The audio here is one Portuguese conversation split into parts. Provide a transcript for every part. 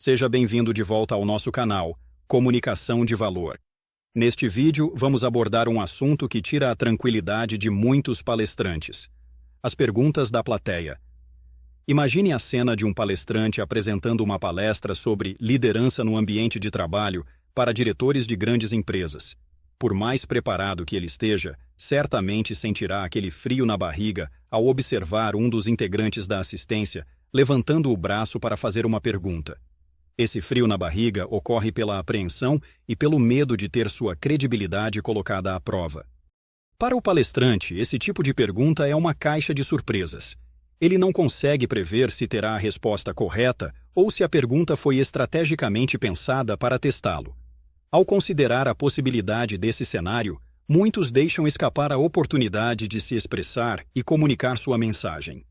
Seja bem-vindo de volta ao nosso canal, Comunicação de Valor. Neste vídeo, vamos abordar um assunto que tira a tranquilidade de muitos palestrantes: as perguntas da plateia. Imagine a cena de um palestrante apresentando uma palestra sobre liderança no ambiente de trabalho para diretores de grandes empresas. Por mais preparado que ele esteja, certamente sentirá aquele frio na barriga ao observar um dos integrantes da assistência levantando o braço para fazer uma pergunta. Esse frio na barriga ocorre pela apreensão e pelo medo de ter sua credibilidade colocada à prova. Para o palestrante, esse tipo de pergunta é uma caixa de surpresas. Ele não consegue prever se terá a resposta correta ou se a pergunta foi estrategicamente pensada para testá-lo. Ao considerar a possibilidade desse cenário, muitos deixam escapar a oportunidade de se expressar e comunicar sua mensagem.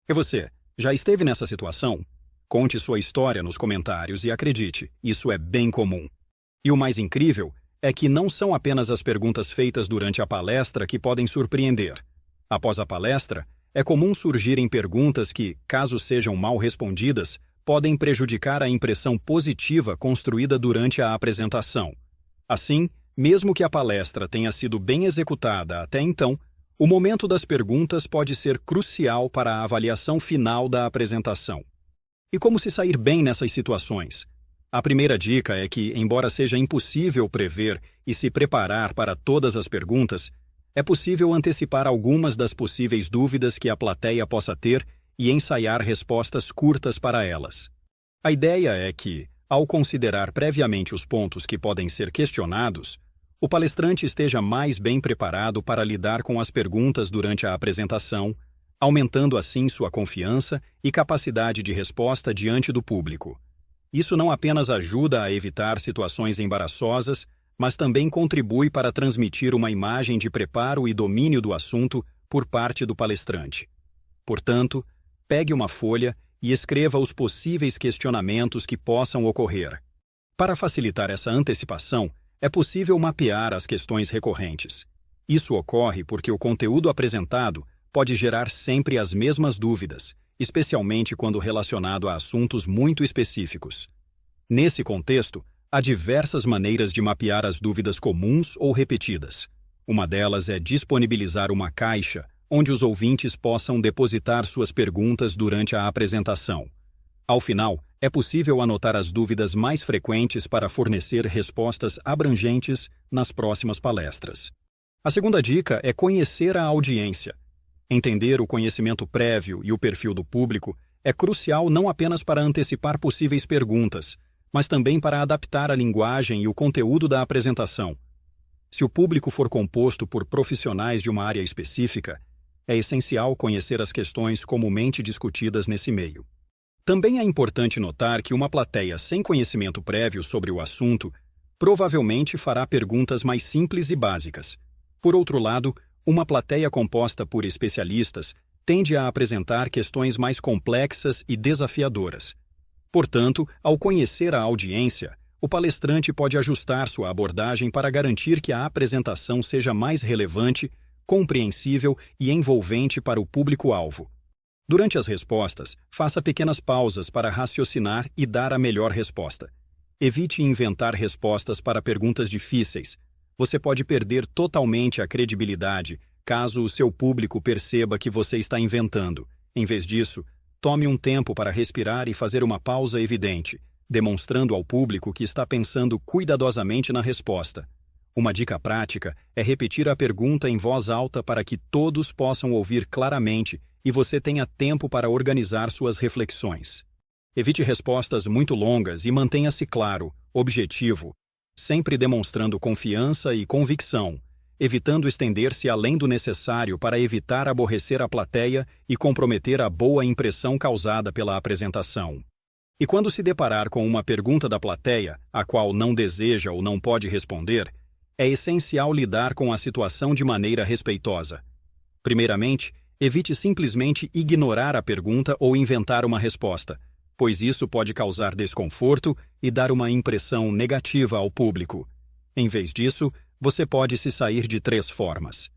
E você, já esteve nessa situação? Conte sua história nos comentários e acredite, isso é bem comum. E o mais incrível é que não são apenas as perguntas feitas durante a palestra que podem surpreender. Após a palestra, é comum surgirem perguntas que, caso sejam mal respondidas, podem prejudicar a impressão positiva construída durante a apresentação. Assim, mesmo que a palestra tenha sido bem executada até então, o momento das perguntas pode ser crucial para a avaliação final da apresentação. E como se sair bem nessas situações? A primeira dica é que, embora seja impossível prever e se preparar para todas as perguntas, é possível antecipar algumas das possíveis dúvidas que a plateia possa ter e ensaiar respostas curtas para elas. A ideia é que, ao considerar previamente os pontos que podem ser questionados, o palestrante esteja mais bem preparado para lidar com as perguntas durante a apresentação, aumentando assim sua confiança e capacidade de resposta diante do público. Isso não apenas ajuda a evitar situações embaraçosas, mas também contribui para transmitir uma imagem de preparo e domínio do assunto por parte do palestrante. Portanto, pegue uma folha e escreva os possíveis questionamentos que possam ocorrer. Para facilitar essa antecipação, é possível mapear as questões recorrentes. Isso ocorre porque o conteúdo apresentado pode gerar sempre as mesmas dúvidas, especialmente quando relacionado a assuntos muito específicos. Nesse contexto, há diversas maneiras de mapear as dúvidas comuns ou repetidas. Uma delas é disponibilizar uma caixa onde os ouvintes possam depositar suas perguntas durante a apresentação. Ao final, é possível anotar as dúvidas mais frequentes para fornecer respostas abrangentes nas próximas palestras. A segunda dica é conhecer a audiência. Entender o conhecimento prévio e o perfil do público é crucial não apenas para antecipar possíveis perguntas, mas também para adaptar a linguagem e o conteúdo da apresentação. Se o público for composto por profissionais de uma área específica, é essencial conhecer as questões comumente discutidas nesse meio. Também é importante notar que uma plateia sem conhecimento prévio sobre o assunto provavelmente fará perguntas mais simples e básicas. Por outro lado, uma plateia composta por especialistas tende a apresentar questões mais complexas e desafiadoras. Portanto, ao conhecer a audiência, o palestrante pode ajustar sua abordagem para garantir que a apresentação seja mais relevante, compreensível e envolvente para o público-alvo. Durante as respostas, faça pequenas pausas para raciocinar e dar a melhor resposta. Evite inventar respostas para perguntas difíceis. Você pode perder totalmente a credibilidade caso o seu público perceba que você está inventando. Em vez disso, tome um tempo para respirar e fazer uma pausa evidente, demonstrando ao público que está pensando cuidadosamente na resposta. Uma dica prática é repetir a pergunta em voz alta para que todos possam ouvir claramente e você tenha tempo para organizar suas reflexões. Evite respostas muito longas e mantenha-se claro, objetivo, sempre demonstrando confiança e convicção, evitando estender-se além do necessário para evitar aborrecer a plateia e comprometer a boa impressão causada pela apresentação. E quando se deparar com uma pergunta da plateia, a qual não deseja ou não pode responder, é essencial lidar com a situação de maneira respeitosa. Primeiramente, evite simplesmente ignorar a pergunta ou inventar uma resposta, pois isso pode causar desconforto e dar uma impressão negativa ao público. Em vez disso, você pode se sair de 3 formas.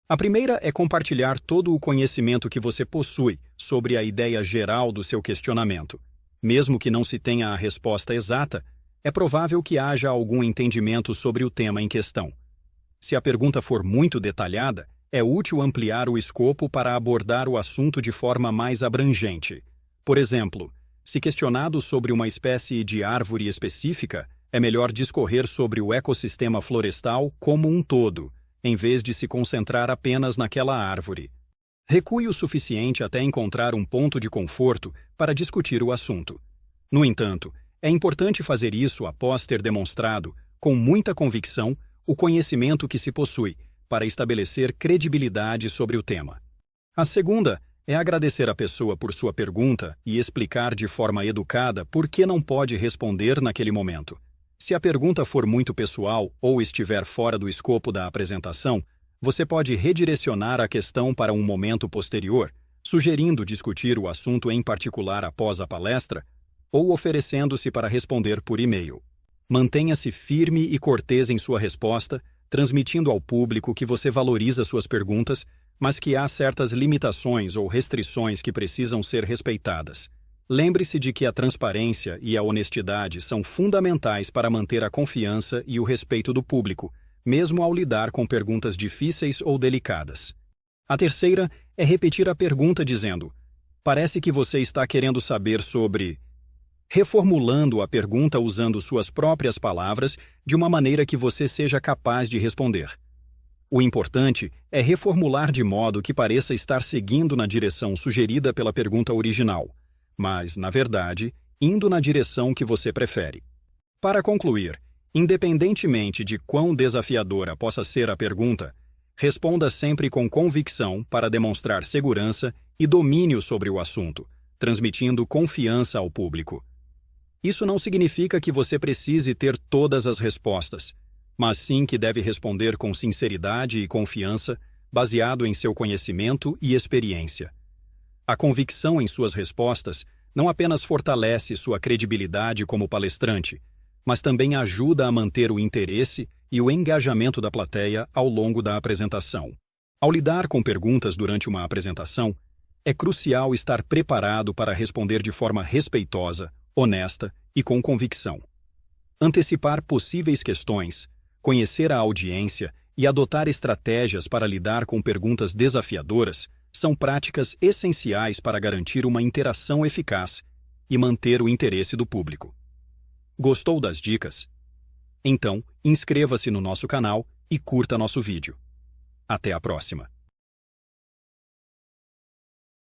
A primeira é compartilhar todo o conhecimento que você possui sobre a ideia geral do seu questionamento. Mesmo que não se tenha a resposta exata, é provável que haja algum entendimento sobre o tema em questão. Se a pergunta for muito detalhada, é útil ampliar o escopo para abordar o assunto de forma mais abrangente. Por exemplo, se questionado sobre uma espécie de árvore específica, é melhor discorrer sobre o ecossistema florestal como um todo, em vez de se concentrar apenas naquela árvore. Recue o suficiente até encontrar um ponto de conforto para discutir o assunto. No entanto, é importante fazer isso após ter demonstrado, com muita convicção, o conhecimento que se possui, para estabelecer credibilidade sobre o tema. A segunda é agradecer a pessoa por sua pergunta e explicar de forma educada por que não pode responder naquele momento. Se a pergunta for muito pessoal ou estiver fora do escopo da apresentação, você pode redirecionar a questão para um momento posterior, sugerindo discutir o assunto em particular após a palestra ou oferecendo-se para responder por e-mail. Mantenha-se firme e cortês em sua resposta, transmitindo ao público que você valoriza suas perguntas, mas que há certas limitações ou restrições que precisam ser respeitadas. Lembre-se de que a transparência e a honestidade são fundamentais para manter a confiança e o respeito do público, mesmo ao lidar com perguntas difíceis ou delicadas. A terceira é repetir a pergunta dizendo: parece que você está querendo saber sobre... reformulando a pergunta usando suas próprias palavras de uma maneira que você seja capaz de responder. O importante é reformular de modo que pareça estar seguindo na direção sugerida pela pergunta original, mas, na verdade, indo na direção que você prefere. Para concluir, independentemente de quão desafiadora possa ser a pergunta, responda sempre com convicção para demonstrar segurança e domínio sobre o assunto, transmitindo confiança ao público. Isso não significa que você precise ter todas as respostas, mas sim que deve responder com sinceridade e confiança, baseado em seu conhecimento e experiência. A convicção em suas respostas não apenas fortalece sua credibilidade como palestrante, mas também ajuda a manter o interesse e o engajamento da plateia ao longo da apresentação. Ao lidar com perguntas durante uma apresentação, é crucial estar preparado para responder de forma respeitosa, honesta e com convicção. Antecipar possíveis questões, conhecer a audiência e adotar estratégias para lidar com perguntas desafiadoras são práticas essenciais para garantir uma interação eficaz e manter o interesse do público. Gostou das dicas? Então, inscreva-se no nosso canal e curta nosso vídeo. Até a próxima!